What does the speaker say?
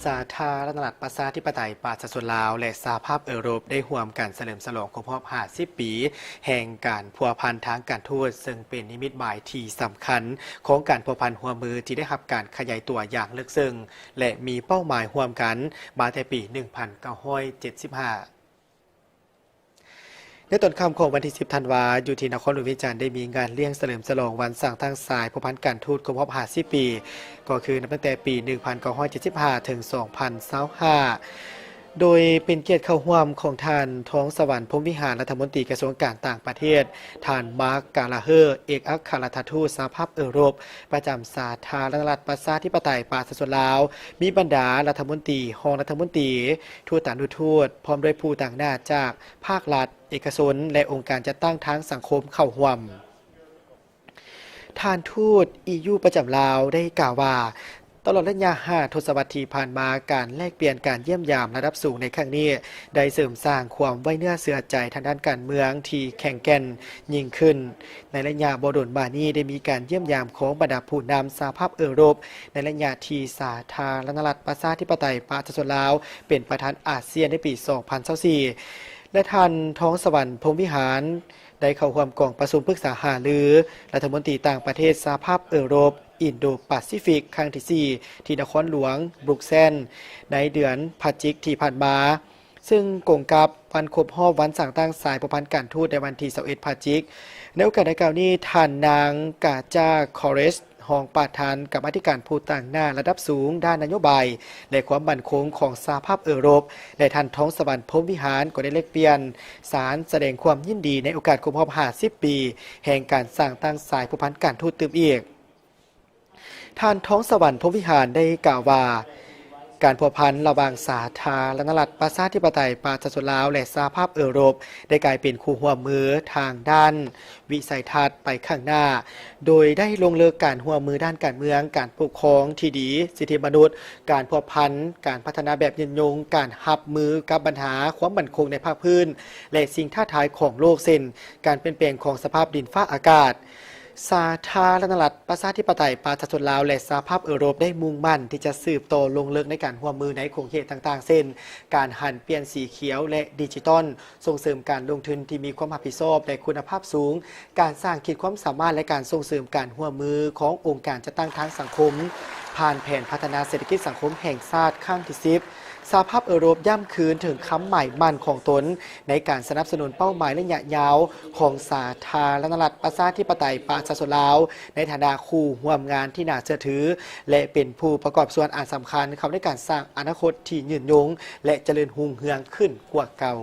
สาธารณรัฐประชาธิปไตยประชาชนลาวและสหภาพยุโรปได้ร่วมกันเฉลิมฉลองครบรอบ50 ปี แห่งการพัวพันทางการทูตซึ่งเป็นนิมิตหมายที่สำคัญของการพัวพันร่วมมือที่ได้รับการขยายตัวอย่างลึกซึ้งและมีเป้าหมายร่วมกันมาแต่ปี 1975 ในต้นค่ำของวันที่ 10 ธันวาคมอยู่ที่นครหลวงวิจารณ์ได้มีงานเลี้ยงเฉลิมฉลองวันสร้างทางสายพัวพันการทูตครบรอบ50 ปี ก็คือนับตั้งแต่ปี 1975 ถึง 2025 โดยเป็นเกียรติเข้าร่วมของท่านท้องสวรรค์พรหมวิหารรัฐมนตรีกระทรวงการต่างประเทศท่านมาร์ค กาลาเฮอร์เอกอัครราชทูตสหภาพยุโรปประจำสาธารณรัฐประชาธิปไตยประชาชนลาวมีบรรดารัฐมนตรีรองรัฐมนตรีทูตต่างทูตพร้อมด้วยผู้ต่างหน้าจากภาครัฐเอกชนและองค์การจัดตั้งทางสังคมเข้าร่วมท่านทูตEUประจำลาวได้กล่าวว่าตลอดระยะ5 ทศวรรษที่ผ่านมาการแลกเปลี่ยนการเยี่ยมยามระดับสูงในครั้งนี้ได้เสริมสร้างความไว้เนื้อเชื่อใจทางด้านการเมืองที่แข็งแกร่งยิ่งขึ้นในระยะบ่โดนมานี้ได้มีการเยี่ยมยามของบรรดาผู้นำสหภาพยุโรปในระยะที่สาธารณรัฐประชาธิปไตยประชาชนลาวเป็นประธานอาเซียนในปี 2024 และท่านท้องสวรรค์พรหมวิหารได้เข้าร่วมกองประชุมปรึกษาหารือรัฐมนตรีต่างประเทศสหภาพยุโรปอินโดแปซิฟิกครั้งที่ 4 ที่นครหลวงบรุกเซลส์ในเดือนพฤศจิกายนที่ผ่านมาซึ่งกงกับวันครบรอบวันสร้างตั้งสายพัวพันการทูตในวันที่ 21 พฤศจิกายนในโอกาสดังกล่าวนี้ท่านนางกาจาคอเรสรองประธานกรรมาธิการผู้ต่างหน้าระดับสูงด้านนโยบายและความมั่นคงของสหภาพยุโรปและท่านท้องสวรรค์พรหมวิหารก็ได้แลกเปลี่ยนสารแสดงความยินดีในโอกาสครบรอบ 50 ปีแห่งการสร้างตั้งสายพัวพันการทูตตื่มอีกท่านท้องสวรรค์พรหมวิหารได้กล่าวว่าการพัวพันระหว่างสาธารณรัฐประชาธิปไตยประชาชนลาวและสหภาพยุโรปได้กลายเป็นคู่ร่วมมือทางด้านวิสัยทัศน์ไปข้างหน้าโดยได้ลงเลิกการร่วมมือด้านการเมืองการปกครองที่ดีสิทธิมนุษย์การพัวพันการพัฒนาแบบยืนยงการรับมือกับปัญหาความมั่นคงในภาคพื้นและสิ่งท้าทายของโลกเช่นการเปลี่ยนแปลงของสภาพดินฟ้าอากาศสาธารณรัฐประชาธิปไตยประชาชนลาวและสหภาพยุโรปได้มุ่งมั่นที่จะสืบโตลงลึกในการร่วมมือในโครงเหตุต่างๆเช่นการหันเปลี่ยนสีเขียวและดิจิตอลส่งเสริมการลงทุนที่มีความรับผิดชอบและคุณภาพสูงการสร้างขีดความสามารถและการส่งเสริมการร่วมมือขององค์การจัดตั้งทางสังคมผ่านแผนพัฒนาเศรษฐกิจสังคมแห่งชาติครั้งที่ 10สหภาพยุโรปย่ำคืนถึงคำหมายมั่นของตนในการสนับสนุนเป้าหมายระยะยาวของสาธารณรัฐประชาธิปไตยประชาชนลาวในฐานะคู่ร่วมงานที่น่าเชื่อถือและเป็นผู้ประกอบส่วนอันสำคัญเข้าในการสร้างอนาคตที่ยืนยงและเจริญรุ่งเรืองขึ้นกว่าเก่า